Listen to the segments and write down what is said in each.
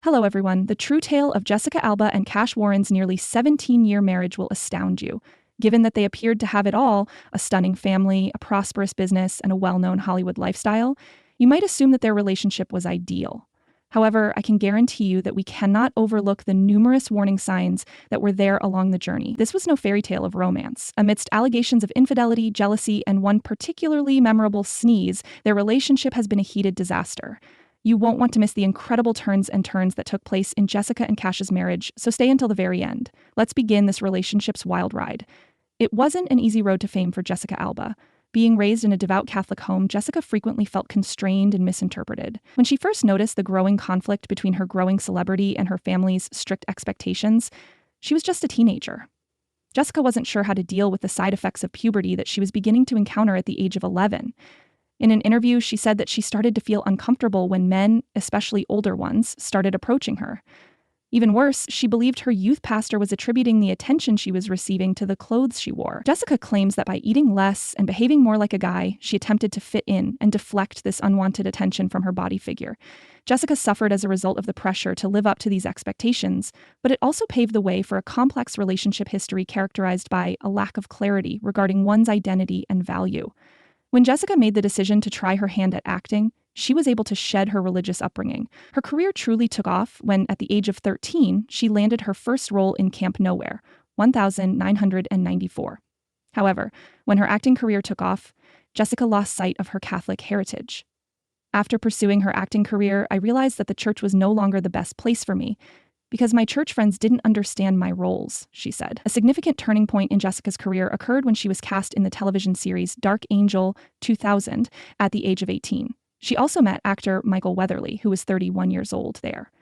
Hello, everyone. The true tale of Jessica Alba and Cash Warren's nearly 17-year marriage will astound you. Given that they appeared to have it all, a stunning family, a prosperous business, and a well-known Hollywood lifestyle, you might assume that their relationship was ideal. However, I can guarantee you that we cannot overlook the numerous warning signs that were there along the journey. This was no fairy tale of romance. Amidst allegations of infidelity, jealousy, and one particularly memorable sneeze, their relationship has been a heated disaster. You won't want to miss the incredible turns that took place in Jessica and Cash's marriage, so stay until the very end. Let's begin this relationship's wild ride. It wasn't an easy road to fame for Jessica Alba. Being raised in a devout Catholic home, Jessica frequently felt constrained and misinterpreted. When she first noticed the growing conflict between her growing celebrity and her family's strict expectations, she was just a teenager. Jessica wasn't sure how to deal with the side effects of puberty that she was beginning to encounter at the age of 11. In an interview, she said that she started to feel uncomfortable when men, especially older ones, started approaching her. Even worse, she believed her youth pastor was attributing the attention she was receiving to the clothes she wore. Jessica claims that by eating less and behaving more like a guy, she attempted to fit in and deflect this unwanted attention from her body figure. Jessica suffered as a result of the pressure to live up to these expectations, but it also paved the way for a complex relationship history characterized by a lack of clarity regarding one's identity and value. When Jessica made the decision to try her hand at acting, she was able to shed her religious upbringing. Her career truly took off when, at the age of 13, she landed her first role in Camp Nowhere, 1994. However, when her acting career took off, Jessica lost sight of her Catholic heritage. After pursuing her acting career, I realized that the church was no longer the best place for me, because my church friends didn't understand my roles, she said. A significant turning point in Jessica's career occurred when she was cast in the television series Dark Angel 2000 at the age of 18. She also met actor Michael Weatherly, who was 31 years old there.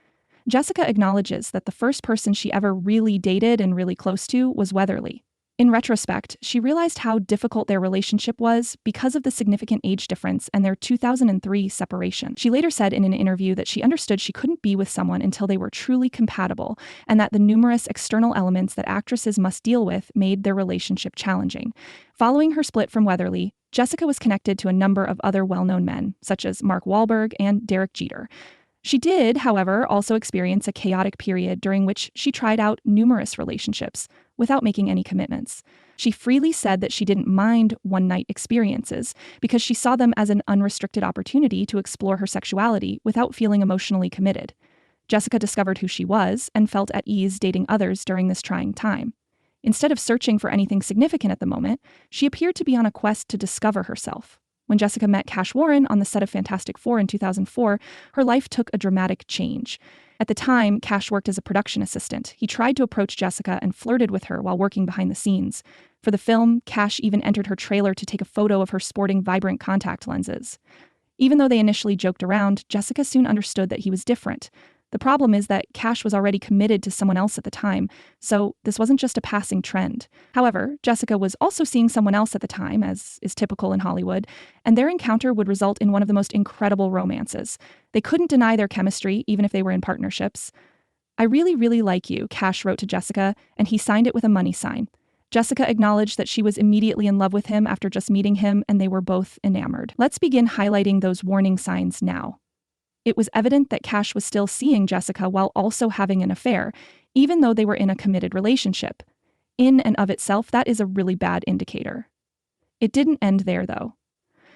Jessica acknowledges that the first person she ever really dated and really close to was Weatherly. In retrospect, she realized how difficult their relationship was because of the significant age difference and their 2003 separation. She later said in an interview that she understood she couldn't be with someone until they were truly compatible, and that the numerous external elements that actresses must deal with made their relationship challenging. Following her split from Weatherly, Jessica was connected to a number of other well-known men, such as Mark Wahlberg and Derek Jeter. She did, however, also experience a chaotic period during which she tried out numerous relationships without making any commitments. She freely said that she didn't mind one-night experiences because she saw them as an unrestricted opportunity to explore her sexuality without feeling emotionally committed. Jessica discovered who she was and felt at ease dating others during this trying time. Instead of searching for anything significant at the moment, she appeared to be on a quest to discover herself. When Jessica met Cash Warren on the set of Fantastic Four in 2004, her life took a dramatic change. At the time, Cash worked as a production assistant. He tried to approach Jessica and flirted with her while working behind the scenes. For the film, Cash even entered her trailer to take a photo of her sporting vibrant contact lenses. Even though they initially joked around, Jessica soon understood that he was different. The problem is that Cash was already committed to someone else at the time, so this wasn't just a passing trend. However, Jessica was also seeing someone else at the time, as is typical in Hollywood, and their encounter would result in one of the most incredible romances. They couldn't deny their chemistry, even if they were in partnerships. "I really, really like you," Cash wrote to Jessica, and he signed it with a money sign. Jessica acknowledged that she was immediately in love with him after just meeting him, and they were both enamored. Let's begin highlighting those warning signs now. It was evident that Cash was still seeing Jessica while also having an affair, even though they were in a committed relationship. In and of itself, that is a really bad indicator. It didn't end there, though.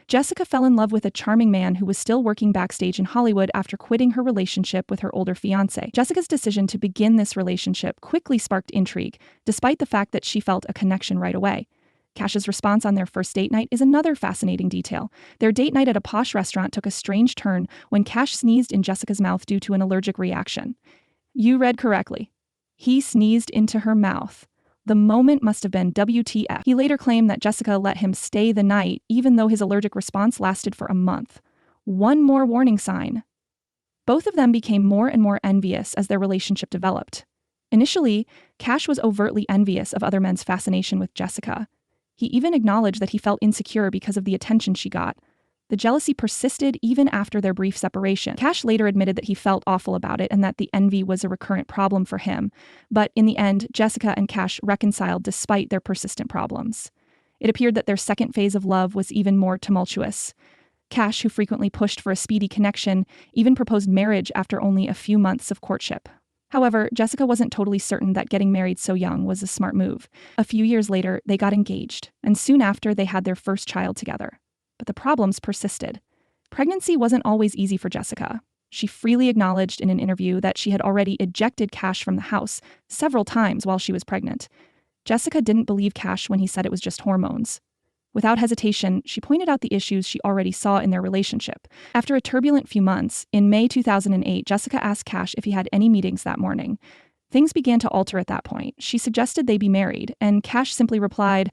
Jessica fell in love with a charming man who was still working backstage in Hollywood after quitting her relationship with her older fiancé. Jessica's decision to begin this relationship quickly sparked intrigue, despite the fact that she felt a connection right away. Cash's response on their first date night is another fascinating detail. Their date night at a posh restaurant took a strange turn when Cash sneezed in Jessica's mouth due to an allergic reaction. You read correctly. He sneezed into her mouth. The moment must have been WTF. He later claimed that Jessica let him stay the night, even though his allergic response lasted for a month. One more warning sign. Both of them became more and more envious as their relationship developed. Initially, Cash was overtly envious of other men's fascination with Jessica. He even acknowledged that he felt insecure because of the attention she got. The jealousy persisted even after their brief separation. Cash later admitted that he felt awful about it and that the envy was a recurrent problem for him. But in the end, Jessica and Cash reconciled despite their persistent problems. It appeared that their second phase of love was even more tumultuous. Cash, who frequently pushed for a speedy connection, even proposed marriage after only a few months of courtship. However, Jessica wasn't totally certain that getting married so young was a smart move. A few years later, they got engaged, and soon after, they had their first child together. But the problems persisted. Pregnancy wasn't always easy for Jessica. She freely acknowledged in an interview that she had already ejected Cash from the house several times while she was pregnant. Jessica didn't believe Cash when he said it was just hormones. Without hesitation, she pointed out the issues she already saw in their relationship. After a turbulent few months, in May 2008, Jessica asked Cash if he had any meetings that morning. Things began to alter at that point. She suggested they be married, and Cash simply replied,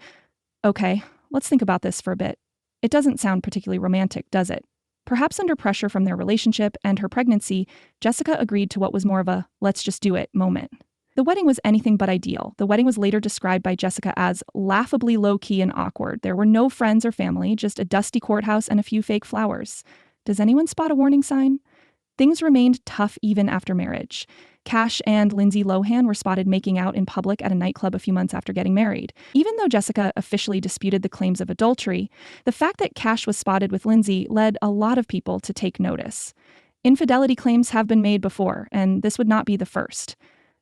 "Okay, let's think about this for a bit." It doesn't sound particularly romantic, does it? Perhaps under pressure from their relationship and her pregnancy, Jessica agreed to what was more of a "let's just do it" moment. The wedding was anything but ideal. The wedding was later described by Jessica as laughably low-key and awkward. There were no friends or family, just a dusty courthouse and a few fake flowers. Does anyone spot a warning sign? Things remained tough even after marriage. Cash and Lindsay Lohan were spotted making out in public at a nightclub a few months after getting married. Even though Jessica officially disputed the claims of adultery, the fact that Cash was spotted with Lindsay led a lot of people to take notice. Infidelity claims have been made before, and this would not be the first.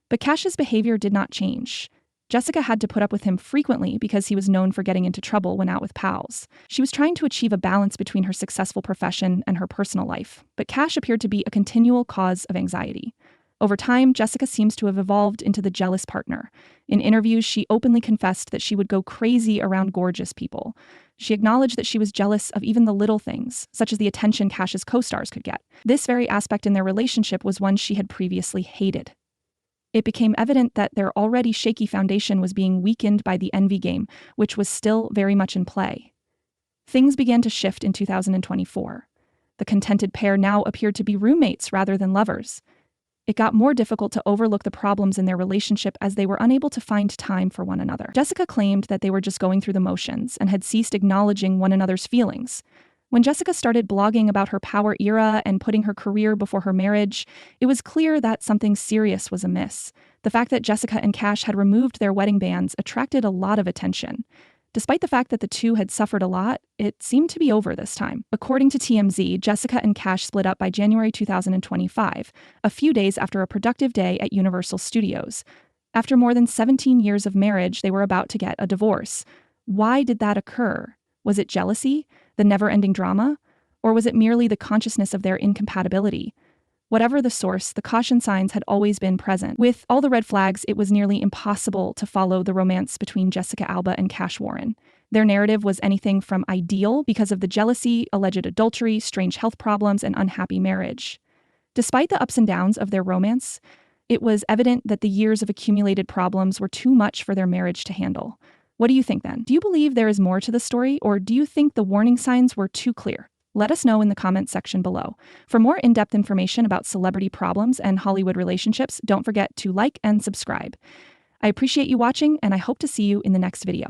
But Cash's behavior did not change. Jessica had to put up with him frequently because he was known for getting into trouble when out with pals. She was trying to achieve a balance between her successful profession and her personal life, but Cash appeared to be a continual cause of anxiety. Over time, Jessica seems to have evolved into the jealous partner. In interviews, she openly confessed that she would go crazy around gorgeous people. She acknowledged that she was jealous of even the little things, such as the attention Cash's co-stars could get. This very aspect in their relationship was one she had previously hated. It became evident that their already shaky foundation was being weakened by the envy game, which was still very much in play. Things began to shift in 2024. The contented pair now appeared to be roommates rather than lovers. It got more difficult to overlook the problems in their relationship as they were unable to find time for one another. Jessica claimed that they were just going through the motions and had ceased acknowledging one another's feelings. When Jessica started blogging about her power era and putting her career before her marriage, it was clear that something serious was amiss. The fact that Jessica and Cash had removed their wedding bands attracted a lot of attention. Despite the fact that the two had suffered a lot, it seemed to be over this time. According to TMZ, Jessica and Cash split up by January 2025, a few days after a productive day at Universal Studios. After more than 17 years of marriage, they were about to get a divorce. Why did that occur? Was it jealousy? The never-ending drama? Or was it merely the consciousness of their incompatibility? Whatever the source, the caution signs had always been present. With all the red flags, it was nearly impossible to follow the romance between Jessica Alba and Cash Warren. Their narrative was anything from ideal because of the jealousy, alleged adultery, strange health problems, and unhappy marriage. Despite the ups and downs of their romance, it was evident that the years of accumulated problems were too much for their marriage to handle. What do you think then? Do you believe there is more to the story, or do you think the warning signs were too clear? Let us know in the comments section below. For more in-depth information about celebrity problems and Hollywood relationships, don't forget to like and subscribe. I appreciate you watching, and I hope to see you in the next video.